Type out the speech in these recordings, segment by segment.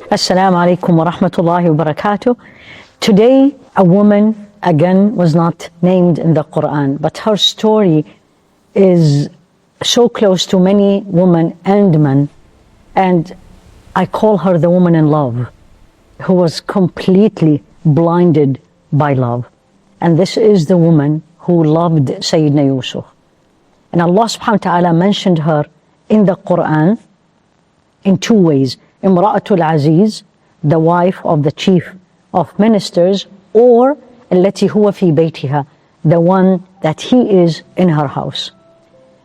Assalamu alaikum wa rahmatullahi wa barakatuh. Today, a woman, again, was not named in the Quran, but her story is so close to many women and men, and I call her the woman in love, who was completely blinded by love. And this is the woman who loved Sayyidina Yusuf. And Allah subhanahu wa ta'ala mentioned her in the Quran in two ways. Imra'atul Aziz, the wife of the chief of ministers, or التي هو في بيتها, the one that he is in her house.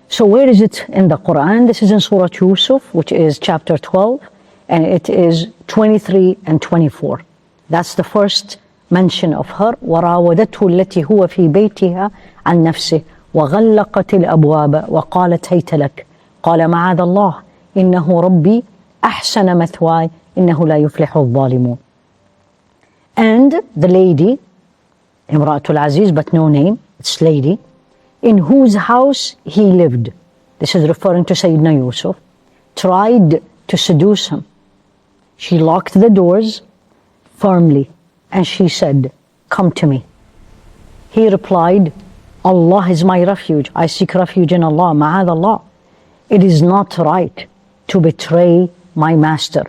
So where is it in the Quran? This is in Surah Yusuf, which is chapter 12, and it is 23 and 24. That's the first mention of her. وراودته التي هو في بيتها عن نفسه وغلقت الأبواب وقالت هيت لك قال معاذ الله إنه ربي أحسن مثواي إنه لا يفلح الظالمون. And the lady, Imra'atul Aziz, but no name, it's lady, in whose house he lived, this is referring to Sayyidina Yusuf, tried to seduce him. She locked the doors firmly and she said, come to me. He replied, Allah is my refuge. I seek refuge in Allah, ma'ad Allah. It is not right to betray my master,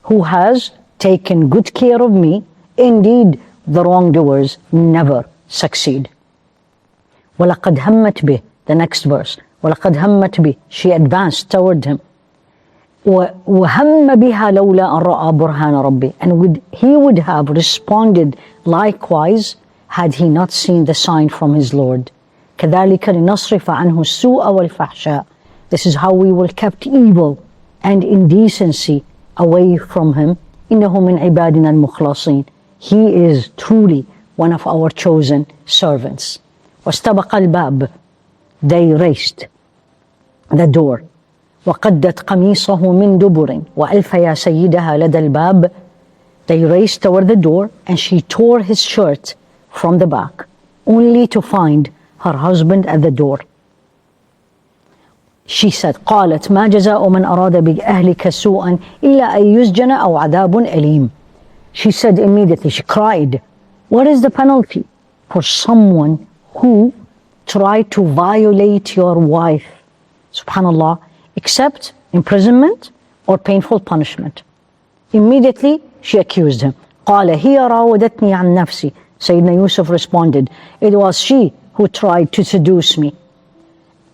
who has taken good care of me. Indeed, the wrongdoers never succeed. وَلَقَدْ هَمَّتْ بِهِ, the next verse. وَلَقَدْ هَمَّتْ بِهِ, she advanced toward him. وَهَمَّ بِهَا لَوْلَا أَنْ رَأَى بُرْهَانَ رَبِّهِ, and he would have responded likewise had he not seen the sign from his Lord. كَذَلِكَ لِنَصْرِفَ عَنْهُ السُّوءَ وَالْفَحْشَاءَ. This is how we will kept evil and indecency away from him. إِنَّهُ مِنْ عِبَادِنَا الْمُخْلَصِينَ. He is truly one of our chosen servants. وَاسْتَبَقَ الْبَابِ, they raced the door. وَقَدَّتْ قَمِيصَهُ مِنْ دُبُرٍ وَأَلْفَ يَا سَيِّدَهَا لَدَى الْبَابِ. They raced toward the door and she tore his shirt from the back, only to find her husband at the door. She said, قالت ما جزاء من أراد بأهلك سوءا إلا أن يسجن أو عذاب أليم. She said immediately, she cried, what is the penalty for someone who tried to violate your wife, subhanallah, except imprisonment or painful punishment? Immediately she accused him. قال هي راودتني عن نفسي. Sayyidina Yusuf responded, it was she who tried to seduce me.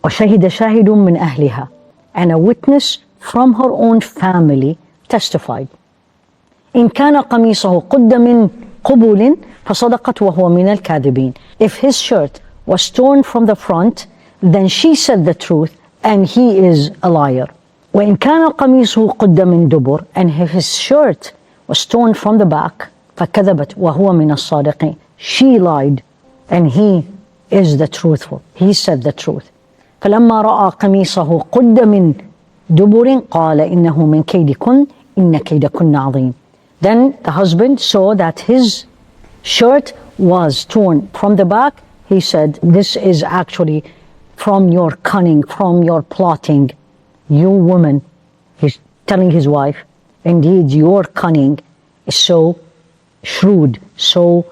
وشهد شاهد من أهلها, and a witness from her own family testified. إن كان قميصه قد من قبل فصدقت وهو من الكاذبين. If his shirt was torn from the front, then she said the truth and he is a liar. وإن كان قميصه قد من دبر, and if his shirt was torn from the back, فكذبت وهو من الصادقين. She lied and he is the truthful. He said the truth. فلما رأى قميصه قد من دبر قال إنه من كيدكن إن كيدكن عظيم. Then the husband saw that his shirt was torn from the back. He said, this is actually from your cunning, from your plotting. You woman, he's telling his wife, indeed your cunning is so shrewd, so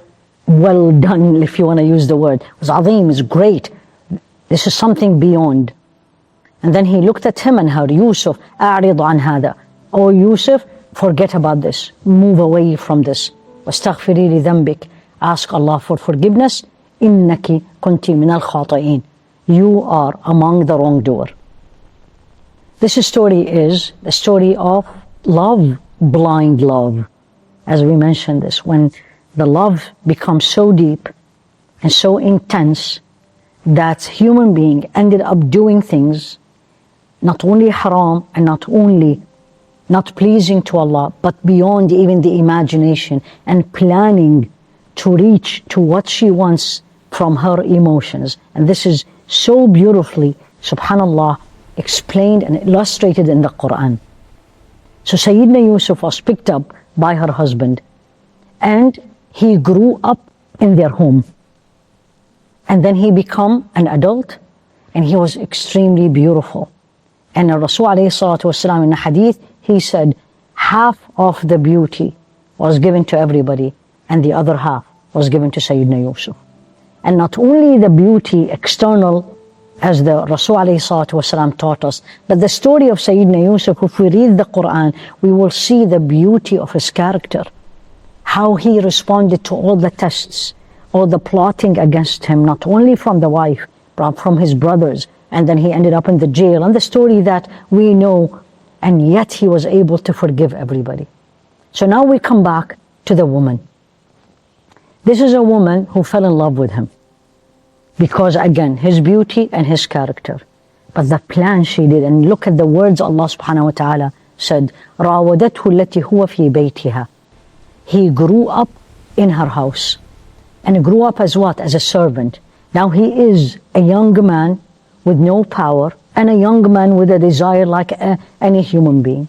well done, if you want to use the word. It's azim, it's great. This is something beyond. And then he looked at him and her, Yusuf, أعرض عن هذا. Oh Yusuf, forget about this. Move away from this. واستغفري لذنبك. Ask Allah for forgiveness. إنك كنت من الخاطئين. You are among the wrongdoer. This story is the story of love, blind love. As we mentioned this, when the love becomes so deep and so intense that human being ended up doing things not only haram and not only not pleasing to Allah, but beyond even the imagination, and planning to reach to what she wants from her emotions. And this is so beautifully, subhanallah, explained and illustrated in the Quran. So Sayyidina Yusuf was picked up by her husband and he grew up in their home. And then he became an adult and he was extremely beautiful. And Rasul alayhi salatu wasalam in a hadith, he said, half of the beauty was given to everybody, and the other half was given to Sayyidina Yusuf. And not only the beauty external, as the Rasul ﷺ taught us, but the story of Sayyidina Yusuf, if we read the Quran, we will see the beauty of his character, how he responded to all the tests, all the plotting against him, not only from the wife, but from his brothers, and then he ended up in the jail, and the story that we know, and yet he was able to forgive everybody. So now we come back to the woman. This is a woman who fell in love with him because, again, his beauty and his character. But the plan she did, and look at the words Allah subhanahu wa ta'ala said, راودته التي هو في بيتها. He grew up in her house. And he grew up as what? As a servant. Now he is a young man with no power and a young man with a desire like any human being.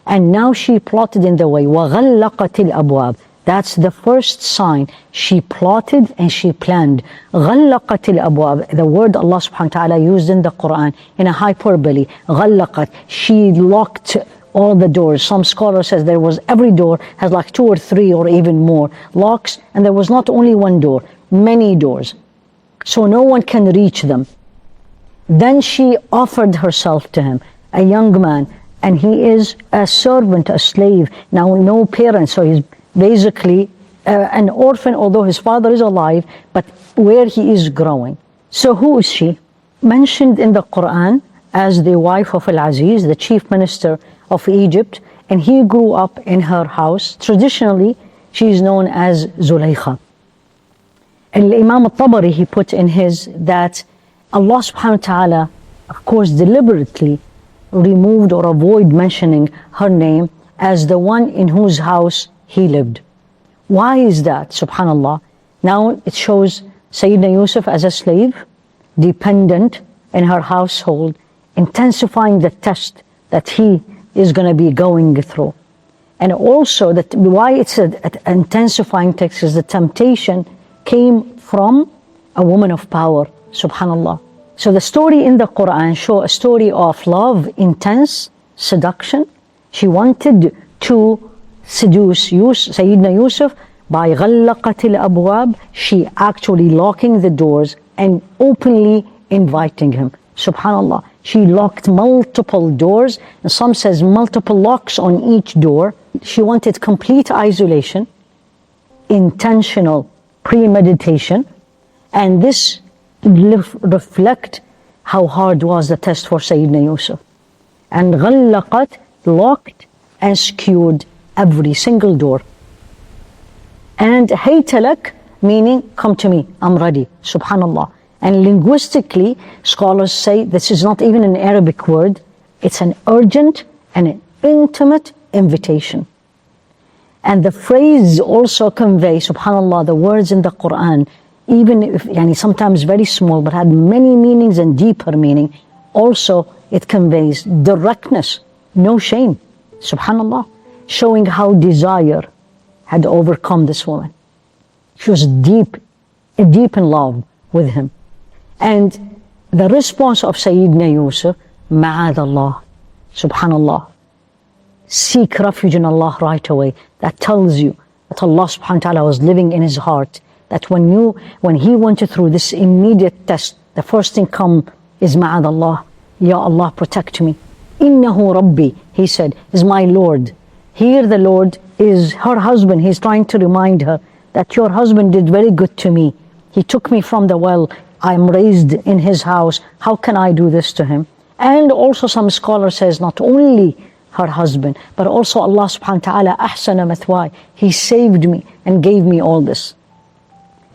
And now she plotted in the way. وَغَلَّقَتِ الْأَبْوَابِ. That's the first sign. She plotted and she planned. غَلَّقَتِ الْأَبْوَابِ. The word Allah subhanahu wa ta'ala used in the Quran in a hyperbole. غَلَّقَت. She locked all the doors. Some scholar says there was, every door has like 2 or 3 or even more locks, and there was not only one door, many doors. So no one can reach them. Then she offered herself to him, a young man, and he is a servant, a slave. Now no parents, so he's basically an orphan, although his father is alive, but where he is growing. So who is she? Mentioned in the Quran as the wife of Al-Aziz, the chief minister of Egypt, and he grew up in her house. Traditionally, she is known as Zulaykha. And Imam al-Tabari, he put in his that Allah subhanahu wa ta'ala, of course, deliberately removed or avoid mentioning her name as the one in whose house he lived. Why is that? Subhanallah. Now it shows Sayyidina Yusuf as a slave, dependent in her household, intensifying the test that he is going to be going through. And also that why it's an intensifying text is the temptation came from a woman of power, subhanallah. So the story in the Quran show a story of love, intense seduction. She wanted to seduce Sayyidina Yusuf by غَلَّقَتِ الْأَبْوَابِ. She actually locking the doors and openly inviting him. Subhanallah. She locked multiple doors, and some says multiple locks on each door. She wanted complete isolation, intentional premeditation, and this reflect how hard was the test for Sayyidina Yusuf. And غَلَّقَت, locked and secured every single door. And hayta lak, meaning come to me, I'm ready. Subhanallah. And linguistically, scholars say this is not even an Arabic word, it's an urgent and an intimate invitation. And the phrase also conveys, subhanallah, the words in the Quran, even if sometimes very small, but had many meanings and deeper meaning, also it conveys directness, no shame, subhanallah, showing how desire had overcome this woman. She was deep in love with him. And the response of Sayyidina Yusuf, ma'adallah, subhanallah, seek refuge in Allah right away. That tells you that Allah subhanahu wa ta'ala was living in his heart. That when he went through this immediate test, the first thing come is ma'adallah, Ya Allah, protect me. Innahu Rabbi, he said, is my Lord. Here the Lord is her husband. He's trying to remind her that your husband did very good to me. He took me from the well. I'm raised in his house. How can I do this to him? And also some scholar says not only her husband, but also Allah subhanahu wa ta'ala ahsana mathwai. He saved me and gave me all this.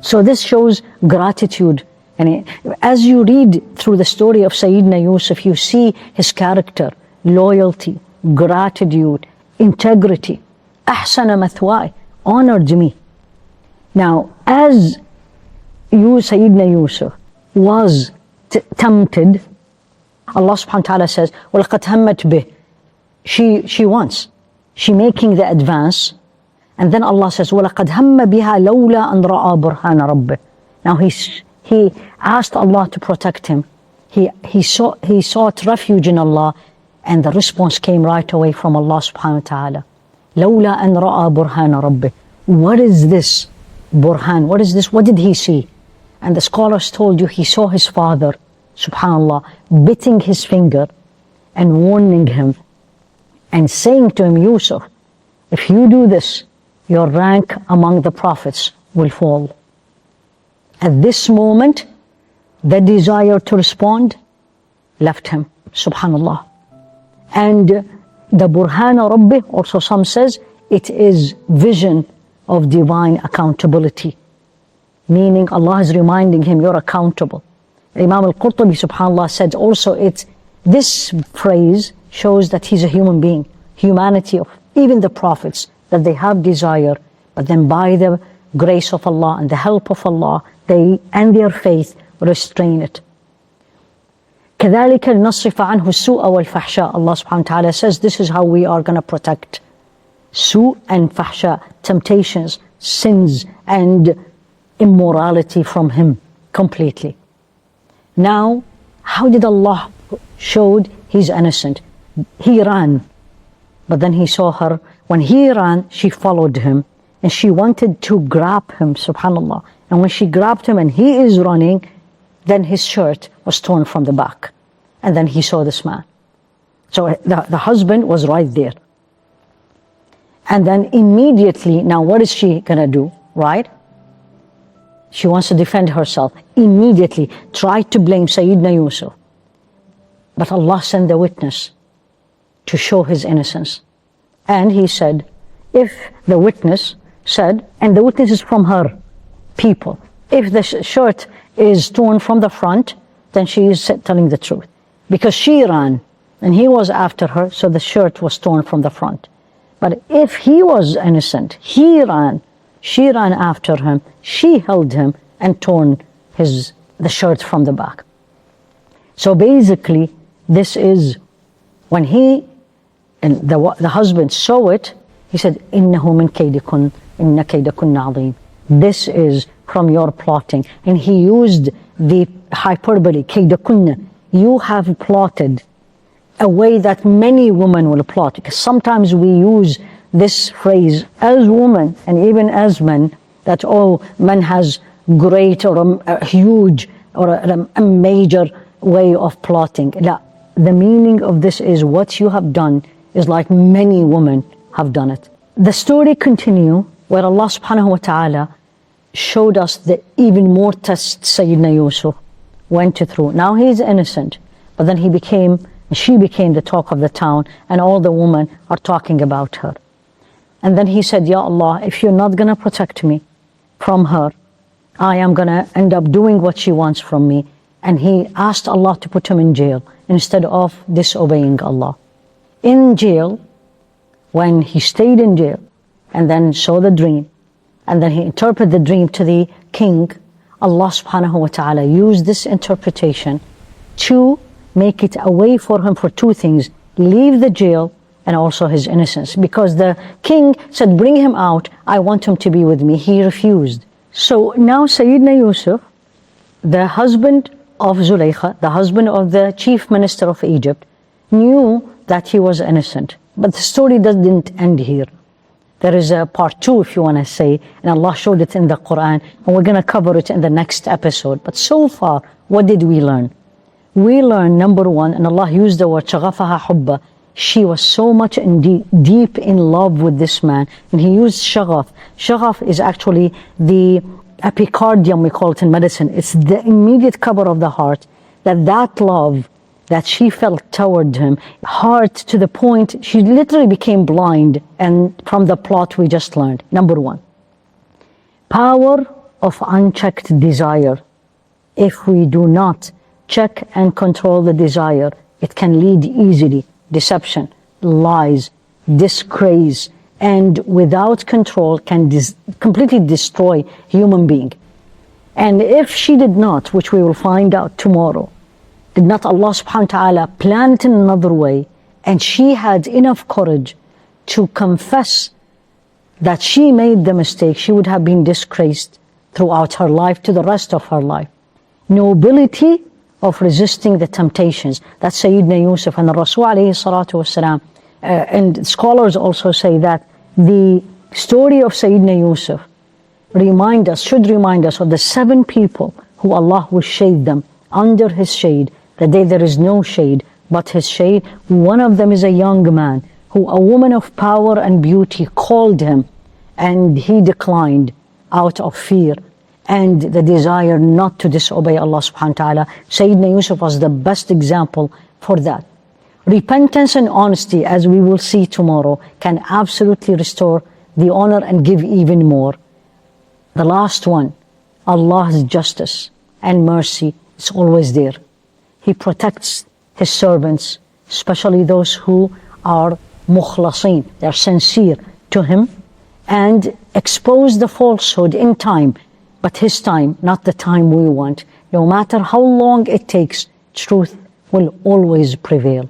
So this shows gratitude. And as you read through the story of Sayyidina Yusuf, you see his character, loyalty, gratitude, integrity. Ahsana mathwai, honored me. Now, as Sayyidina Yusuf was tempted, Allah subhanahu wa ta'ala says, وَلَقَدْ هَمَّتْ بِهِ. She wants. She making the advance. And then Allah says, وَلَقَدْ هَمَّ بِهَا لَوْلَا أَنْ رَأَى بُرْهَانَ رَبِّهِ. Now he asked Allah to protect him. He sought refuge in Allah, and the response came right away from Allah subhanahu wa ta'ala. لولا أن رأى برهان ربه. What is this burhan? What is this? What did he see? And the scholars told you he saw his father, subhanallah, biting his finger and warning him and saying to him, Yusuf, if you do this, your rank among the prophets will fall. At this moment, the desire to respond left him, subhanallah. And the burhan Rabbi, also some says, it is vision of divine accountability. Meaning Allah is reminding him, you're accountable. Imam al-Qurtubi, subhanallah, said also, this phrase shows that he's a human being. Humanity of even the prophets, that they have desire, but then by the grace of Allah and the help of Allah, they and their faith restrain it. كذلك نصرف عنه السوء والفحشاء. Allah subhanahu wa ta'ala says this is how we are going to protect su and fahsha, temptations, sins and immorality from him completely. Now, how did Allah showed he's innocent? He ran, but then he saw her. When he ran, she followed him and she wanted to grab him, subhanallah. And when she grabbed him and he is running, then his shirt was torn from the back. And then he saw this man. So the husband was right there. And then immediately, now what is she gonna do, right? She wants to defend herself. Immediately tried to blame Sayyidina Yusuf. But Allah sent the witness to show his innocence. And he said, if the witness said, and the witness is from her people, if the shirt is torn from the front, then she is telling the truth. Because she ran and he was after her, so the shirt was torn from the front. But if he was innocent, he ran, she ran after him, she held him and torn the shirt from the back. So basically, this is when and the husband saw it, he said, إِنَّهُ مِنْ كَيْدِكُنْ إِنَّ كَيْدَكُنَّ عَظِيمٌ. This is from your plotting. And he used the hyperbole, كَيْدَكُنَّ. You have plotted a way that many women will plot. Because sometimes we use this phrase as women and even as men, that, oh, man has great or a huge or a major way of plotting. The meaning of this is what you have done is like many women have done it. The story continue where Allah subhanahu wa ta'ala showed us that even more tests Sayyidina Yusuf went through. Now he is innocent, but then she became the talk of the town and all the women are talking about her. And then he said, Ya Allah, if you're not going to protect me from her, I am going to end up doing what she wants from me. And he asked Allah to put him in jail instead of disobeying Allah. In jail, when he stayed in jail and then saw the dream, and then he interpreted the dream to the king, Allah subhanahu wa ta'ala used this interpretation to make it a way for him for two things: leave the jail and also his innocence. Because the king said, bring him out, I want him to be with me. He refused. So now Sayyidina Yusuf, the husband of Zulaykha, the husband of the chief minister of Egypt, knew that he was innocent. But the story didn't end here. There is a part 2, if you want to say, and Allah showed it in the Quran, and we're going to cover it in the next episode. But so far, what did we learn? We learned, number one, and Allah used the word شَغَفَهَا حُبَّ. She was so much deep in love with this man, and he used shaghaf. Shaghaf is actually the epicardium, we call it in medicine. It's the immediate cover of the heart, that love that she felt toward him, heart to the point she literally became blind. And from the plot we just learned, number one, power of unchecked desire. If we do not check and control the desire, it can lead easily deception, lies, disgrace, and without control can completely destroy human being. And if she did not, which we will find out tomorrow, did not Allah subhanahu wa ta'ala plan it in another way, and she had enough courage to confess that she made the mistake, she would have been disgraced throughout her life to the rest of her life. Nobility of resisting the temptations. That's Sayyidina Yusuf. And the Rasul alayhi salatu wasalam, and scholars also say that The story of Sayyidina Yusuf should remind us of the 7 people who Allah will shade them under His shade, the day there is no shade but His shade. One of them is a young man who a woman of power and beauty called him, and he declined out of fear and the desire not to disobey Allah subhanahu wa ta'ala. Sayyidina Yusuf was the best example for that. Repentance and honesty, as we will see tomorrow, can absolutely restore the honor and give even more. The last one, Allah's justice and mercy is always there. He protects His servants, especially those who are mukhlasin, they are sincere to Him, and expose the falsehood in time, but His time, not the time we want. No matter how long it takes, truth will always prevail.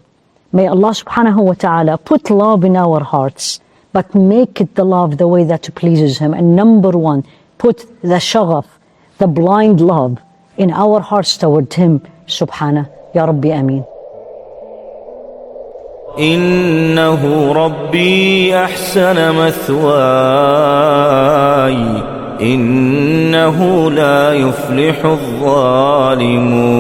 May Allah subhanahu wa ta'ala put love in our hearts, but make it the love the way that pleases Him. And number 1, put the shaghaf, the blind love in our hearts toward Him subhanahu. Ya Rabbi, Ameen. إنه ربي أحسن مثواي إنه لا يفلح الظالمون